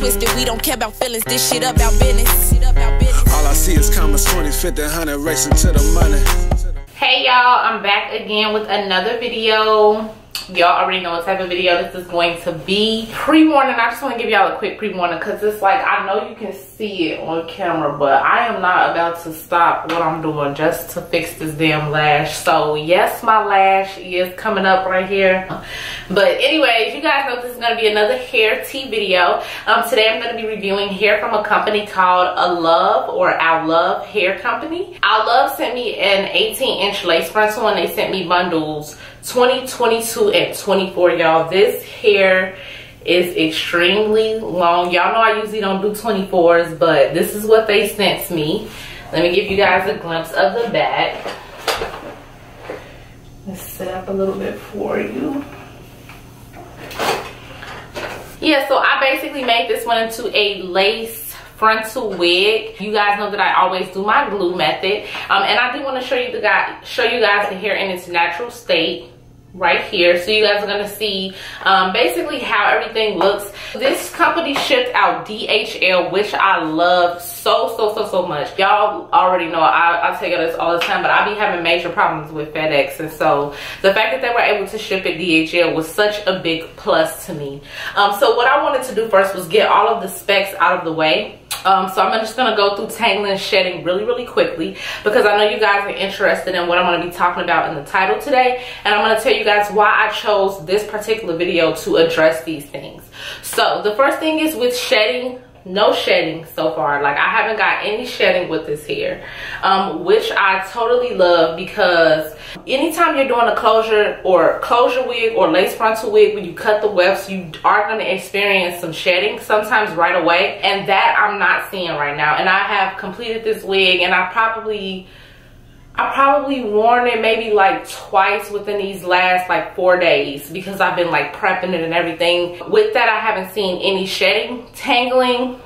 twisted. We don't care about feelings. This shit about business. All I see is commas, 20, 50, 100, racing to the money. Hey y'all, I'm back again with another video. Y'all already know what type of video this is going to be. Pre-warning, I just want to give y'all a quick pre-warning because it's like, I know you can see it on camera, but I am not about to stop what I'm doing just to fix this damn lash. So yes, my lash is coming up right here. But anyways, you guys know this is going to be another hair tea video. Today I'm going to be reviewing hair from a company called Allove, or Allove Hair Company. Allove sent me an 18-inch lace frontal and they sent me bundles 20, 22, and 24, y'all. This hair is extremely long. Y'all know I usually don't do 24s, but this is what they sent me. Let me give you guys a glimpse of the back. Let's set up a little bit for you. Yeah, so I basically made this one into a lace frontal wig. You guys know that I always do my glue method, and I do want to show you guys the hair in its natural state right here, so you guys are going to see basically how everything looks. This company shipped out DHL, which I love so much. Y'all already know I tell you this all the time, but I be having major problems with FedEx, and so the fact that they were able to ship it DHL was such a big plus to me. So what I wanted to do first was get all of the specs out of the way. So I'm just going to go through tangling and shedding really quickly because I know you guys are interested in what I'm going to be talking about in the title today, and I'm going to tell you guys why I chose this particular video to address these things. So the first thing is with shedding. No shedding so far. Like, I haven't got any shedding with this hair, which I totally love, because anytime you're doing a closure wig or lace frontal wig, when you cut the wefts, you are going to experience some shedding sometimes right away, and that I'm not seeing right now. And I have completed this wig, and I probably worn it maybe like twice within these last like 4 days because I've been like prepping it and everything. With that, I haven't seen any shedding. Tangling,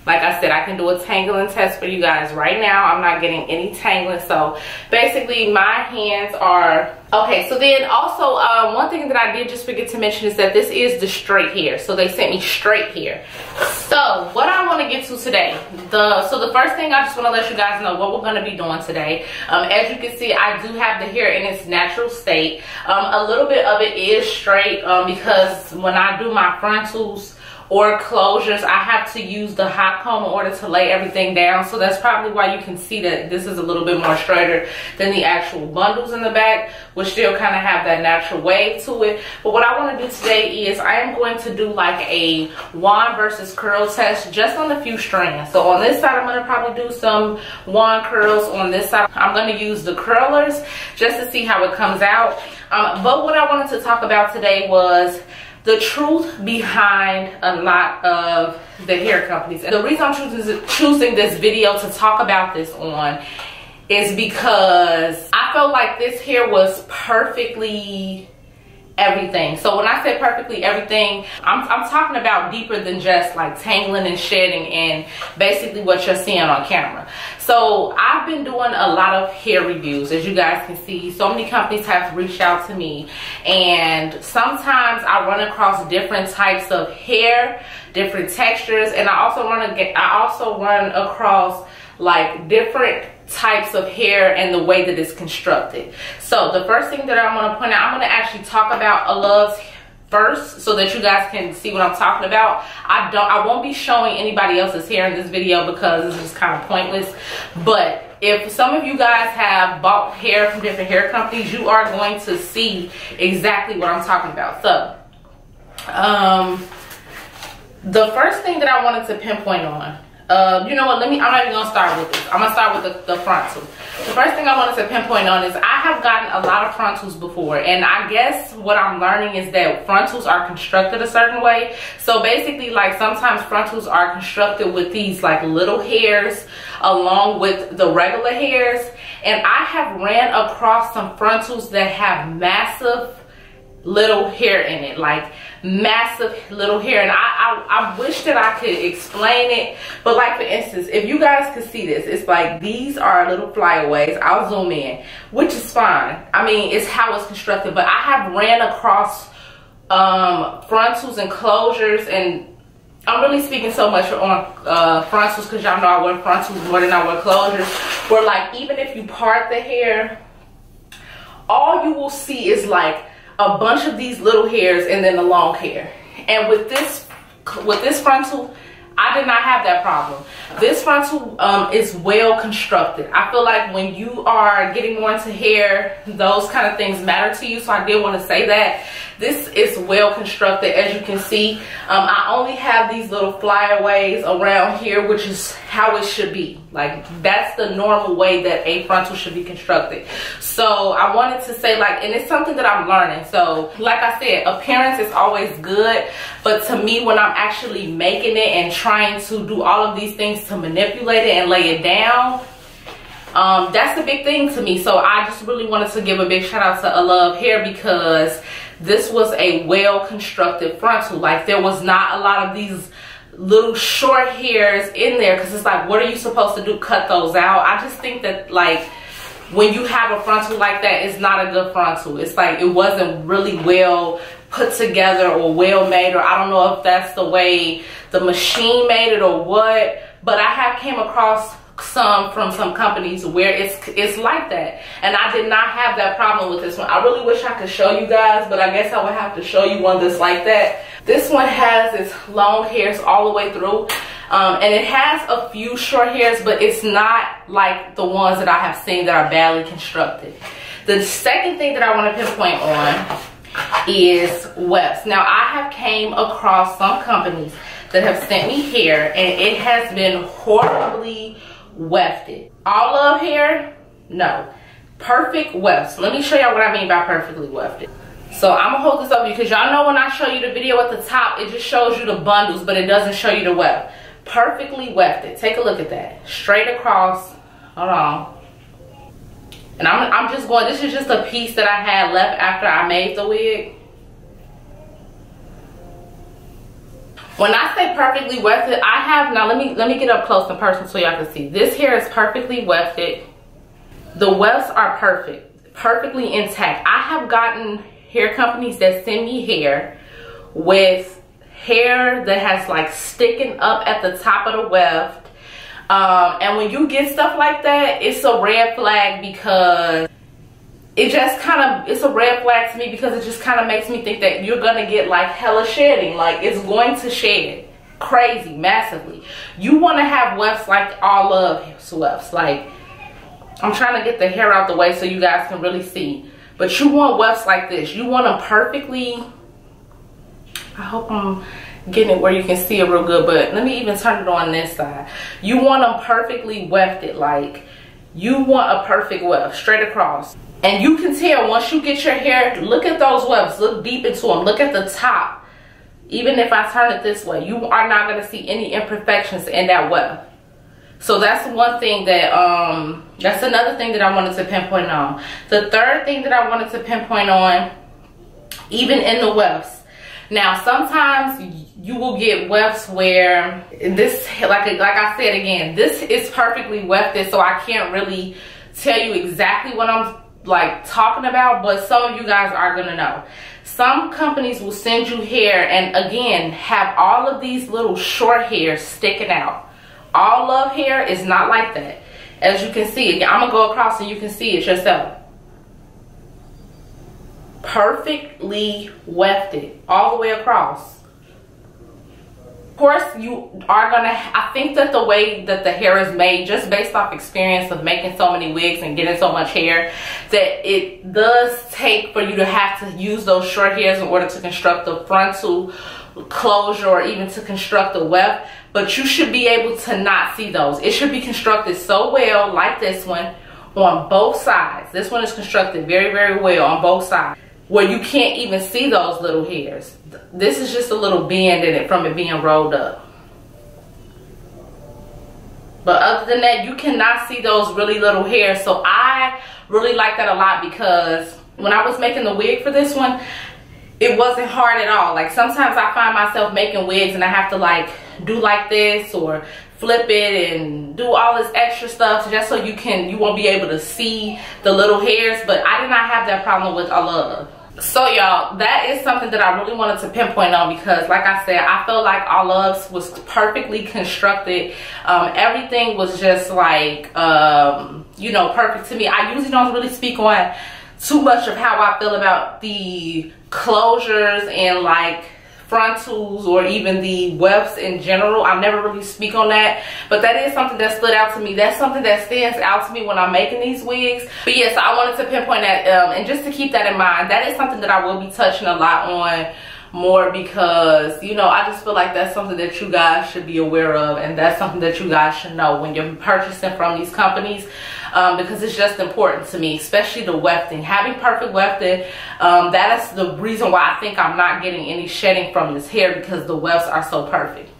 like I said, I can do a tangling test for you guys right now. I'm not getting any tangling. So basically my hands are okay. So then also one thing that I did just forget to mention is that this is the straight hair. So they sent me straight hair. So what I want to get to today, so the first thing I just want to let you guys know what we're going to be doing today. As you can see, I do have the hair in its natural state. A little bit of it is straight because when I do my frontals or closures, I have to use the hot comb in order to lay everything down. So that's probably why you can see that this is a little bit more straighter than the actual bundles in the back, which still kind of have that natural wave to it. But what I want to do today is I am going to do like a wand versus curl test just on a few strands. So on this side, I'm going to probably do some wand curls. On this side, I'm going to use the curlers just to see how it comes out. But what I wanted to talk about today was the truth behind a lot of the hair companies. And the reason I'm choosing this video to talk about this on is because I felt like this hair was perfectly everything. So when I say perfectly everything, I'm talking about deeper than just like tangling and shedding and basically what you're seeing on camera. So I've been doing a lot of hair reviews, as you guys can see. So many companies have reached out to me, and sometimes I run across different types of hair, different textures, and I also run across like different types of hair and the way that it's constructed. So the first thing that I'm going to point out, I'm going to actually talk about Allove's first so that you guys can see what I'm talking about. I won't be showing anybody else's hair in this video because this is kind of pointless. But if some of you guys have bought hair from different hair companies, you are going to see exactly what I'm talking about. So the first thing that I wanted to pinpoint on, you know what, I'm not even gonna start with this. I'm gonna start with the frontal. The first thing I wanted to pinpoint on is I have gotten a lot of frontals before, and I guess what I'm learning is that frontals are constructed a certain way. So basically, like, sometimes frontals are constructed with these like little hairs along with the regular hairs, and I have ran across some frontals that have massive little hair in it, like massive little hair. And I wish that I could explain it, but like, for instance, if you guys could see this, it's like these are little flyaways. I'll zoom in, which is fine. I mean, it's how it's constructed, but I have ran across frontals and closures and I'm really speaking so much on frontals because y'all know I wear frontals more than I wear closures. Where like even if you part the hair, all you will see is like a bunch of these little hairs and then the long hair. And with this frontal, I did not have that problem. This frontal is well constructed. I feel like when you are getting more into hair, those kind of things matter to you. So I did want to say that. This is well constructed, as you can see. I only have these little flyaways around here, which is how it should be. Like, that's the normal way that a frontal should be constructed. So I wanted to say, like, and it's something that I'm learning. So like I said, appearance is always good, but to me, when I'm actually making it and trying to do all of these things to manipulate it and lay it down, that's a big thing to me. So I just really wanted to give a big shout out to Allove Hair, because this was a well constructed frontal. Like, there was not a lot of these little short hairs in there, because it's like, what are you supposed to do, cut those out? I just think that, like, when you have a frontal like that, it's not a good frontal. It's like, it wasn't really well put together or well made, or I don't know if that's the way the machine made it or what, but I have came across some from some companies where it's like that, and I did not have that problem with this one. I really wish I could show you guys, but I guess I would have to show you one that's like that. This one has its long hairs all the way through, and it has a few short hairs, but it's not like the ones that I have seen that are badly constructed. The second thing that I want to pinpoint on is wefts. Now, I have came across some companies that have sent me hair, and it has been horribly wefted. Allove hair, no. Perfect wefts. Let me show y'all what I mean by perfectly wefted. So I'm gonna hold this up because y'all know when I show you the video at the top, it just shows you the bundles, but it doesn't show you the weft. Perfectly wefted. Take a look at that. Straight across. Hold on. And I'm just going, this is just a piece that I had left after I made the wig. When I say perfectly wefted, I have, now let me get up close and personal so y'all can see. This hair is perfectly wefted. The wefts are perfect, perfectly intact. I have gotten hair companies that send me hair with hair that has like sticking up at the top of the weft. And when you get stuff like that, it's a red flag, because it just kind of, it's a red flag to me, because it just kind of makes me think that you're gonna get like hella shedding. Like, it's going to shed crazy, massively. You want to have wefts like Allove wefts. Like, I'm trying to get the hair out the way so you guys can really see. But you want wefts like this. You want them perfectly, I hope I'm getting it where you can see it real good, but let me even turn it on this side. You want them perfectly wefted. Like, you want a perfect weft straight across. And you can tell once you get your hair, look at those wefts, look deep into them, look at the top. Even if I turn it this way, you are not going to see any imperfections in that weft. So that's one thing that, that's another thing that I wanted to pinpoint on. The third thing that I wanted to pinpoint on, even in the wefts. Now, sometimes you will get wefts where this, like I said again, this is perfectly wefted, so I can't really tell you exactly what I'm like talking about, but some of you guys are gonna know. Some companies will send you hair and again have all of these little short hairs sticking out. Allove hair is not like that. As you can see, I'm gonna go across and you can see it yourself. Perfectly wefted all the way across. Of course, you are gonna, I think that the way that the hair is made, just based off experience of making so many wigs and getting so much hair, that it does take for you to have to use those short hairs in order to construct the frontal closure or even to construct the weft. But you should be able to not see those. It should be constructed so well, like this one, on both sides. This one is constructed very, very well on both sides, where you can't even see those little hairs. This is just a little bend in it from it being rolled up. But other than that, you cannot see those really little hairs. So I really like that a lot, because when I was making the wig for this one, it wasn't hard at all. Like, sometimes I find myself making wigs and I have to like do like this or flip it and do all this extra stuff just so you won't be able to see the little hairs. But I did not have that problem with Allove. So y'all, that is something that I really wanted to pinpoint on, because like I said, I feel like Allove was perfectly constructed. Everything was just like you know, perfect to me. I usually don't really speak on too much of how I feel about the closures and like frontals or even the wefts in general. I never really speak on that, but that is something that stood out to me. That's something that stands out to me when I'm making these wigs. But yes, I wanted to pinpoint that, and just to keep that in mind, that is something that I will be touching a lot on more, because you know, I just feel like that's something that you guys should be aware of, and that's something that you guys should know when you're purchasing from these companies, because it's just important to me, especially the wefting. Having perfect wefting, that is the reason why I think I'm not getting any shedding from this hair, because the wefts are so perfect.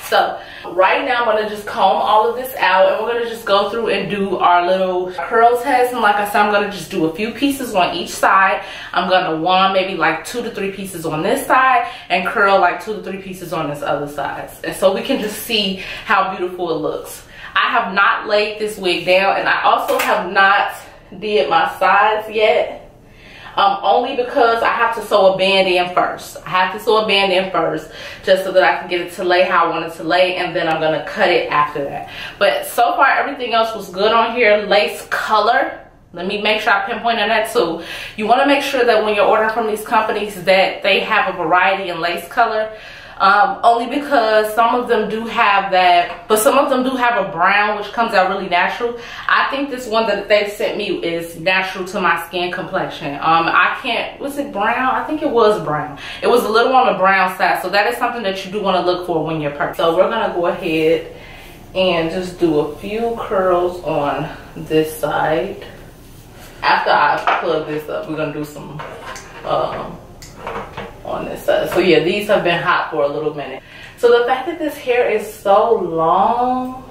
So right now I'm going to just comb all of this out, and we're going to just go through and do our little curl test. And like I said, I'm going to just do a few pieces on each side. I'm going to wand maybe like 2 to 3 pieces on this side and curl like 2 to 3 pieces on this other side. And so we can just see how beautiful it looks. I have not laid this wig down, and I also have not did my sides yet. Only because I have to sew a band in first. I have to sew a band in first just so that I can get it to lay how I want it to lay, and then I'm going to cut it after that. But so far everything else was good on here. Lace color, let me make sure I pinpoint on that too. You want to make sure that when you're ordering from these companies that they have a variety in lace color. Only because some of them do have that, but some of them do have a brown which comes out really natural. I think this one that they sent me is natural to my skin complexion. I can't, was it brown? I think it was brown. It was a little on the brown side, so that is something that you do want to look for when you're purchasing. So we're going to go ahead and just do a few curls on this side. After I plug this up, we're going to do some on this side. So yeah, these have been hot for a little minute. So the fact that this hair is so long,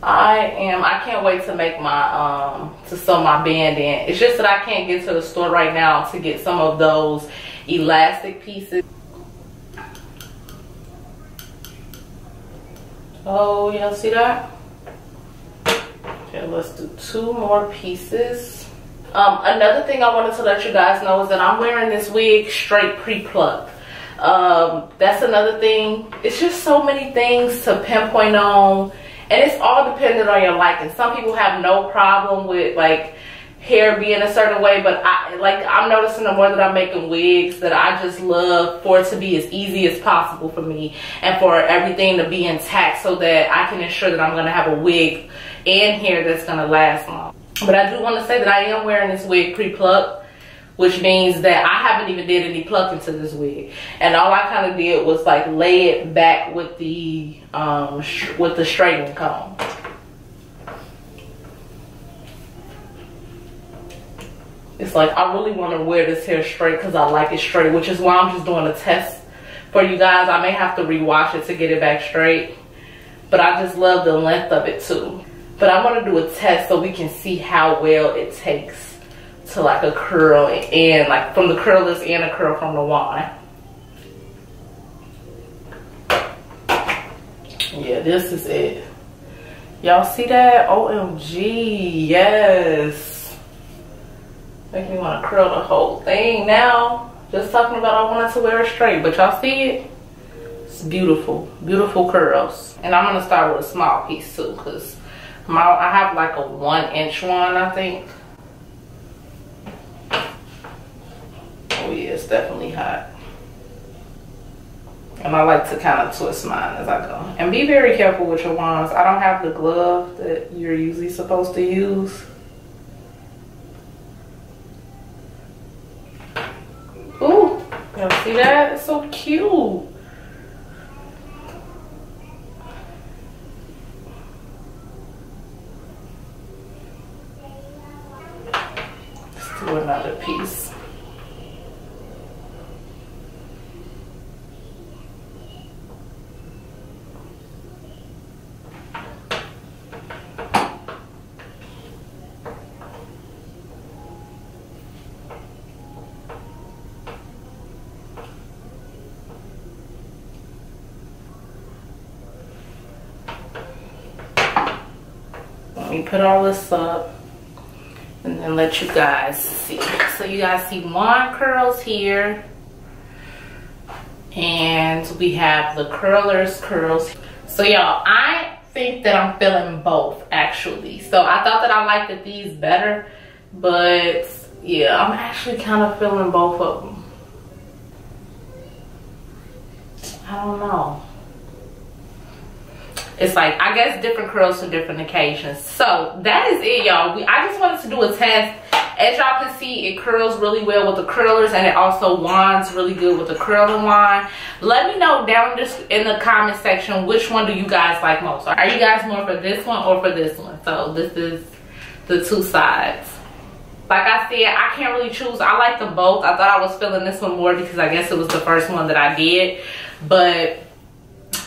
I can't wait to make my to sew my band in. It's just that I can't get to the store right now to get some of those elastic pieces. Oh, y'all see that? Okay, let's do 2 more pieces. Another thing I wanted to let you guys know is that I'm wearing this wig straight pre-plucked. That's another thing. It's just so many things to pinpoint on, and it's all dependent on your liking. Some people have no problem with like hair being a certain way, but I'm noticing the more that I'm making wigs that I just love for it to be as easy as possible for me, and for everything to be intact so that I can ensure that I'm going to have a wig and hair that's going to last long. But I do want to say that I am wearing this wig pre-plucked, which means that I haven't even did any plucking to this wig, and all I kind of did was like lay it back with the straightening comb. It's like I really want to wear this hair straight because I like it straight, which is why I'm just doing a test for you guys. I may have to rewash it to get it back straight, but I just love the length of it too. But I'm going to do a test so we can see how well it takes to like a curl, and like from the curlers and a curl from the wand. Yeah, this is it. Y'all see that? OMG, yes. Make me want to curl the whole thing now. Just talking about I wanted to wear it straight, but y'all see it? It's beautiful, beautiful curls. And I'm going to start with a small piece too, because I have like a 1-inch one, I think. Oh yeah, it's definitely hot. And I like to kind of twist mine as I go. And be very careful with your wands. I don't have the glove that you're usually supposed to use. Ooh, y'all see that? It's so cute. Do another piece. Let me put all this up and then let you guys see. So So you guys see wand curls here, and we have the curlers curls. So y'all, I think that I'm feeling both actually. So I thought that I liked these better, but yeah, I'm actually kind of feeling both of them. I don't know. It's like, I guess different curls for different occasions. So that is it, y'all. I just wanted to do a test. As y'all can see, it curls really well with the curlers, and it also wands really good with the curling wand. Let me know down in the comment section, which one do you guys like most? Are you guys more for this one or for this one? So this is the two sides. Like I said, I can't really choose. I like them both. I thought I was feeling this one more because I guess it was the first one that I did. But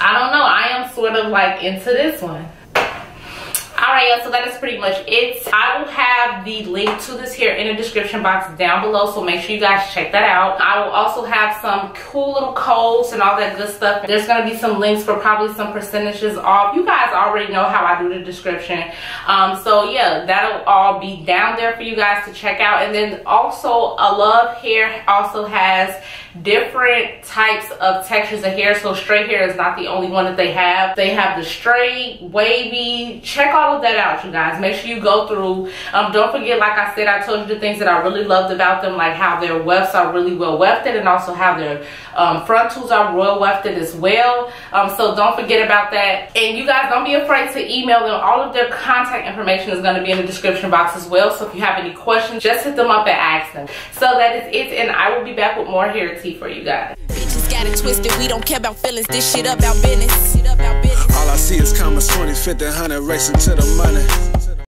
I don't know. I am sort of like into this one. Alright, y'all, so that is pretty much it. I will have the link to this here in the description box down below, so make sure you guys check that out. I will also have some cool little codes and all that good stuff. There's going to be some links for probably some percentages off. You guys already know how I do the description. So yeah, that'll all be down there for you guys to check out. And then also, Allove hair also has different types of textures of hair. So straight hair is not the only one that they have. They have the straight, wavy. Check all of that out, you guys. Make sure you go through. Don't forget, like I said, I told you the things that I really loved about them, like how their wefts are really well wefted, and also how their frontals are well wefted as well. So don't forget about that. And you guys, don't be afraid to email them. All of their contact information is going to be in the description box as well. So if you have any questions, just hit them up and ask them. So that is it, and I will be back with more hair tea for you guys. Bitches got it twisted, we don't care about feelings, this shit about business. All I see is commas, 20, 50, 100, racing to the money.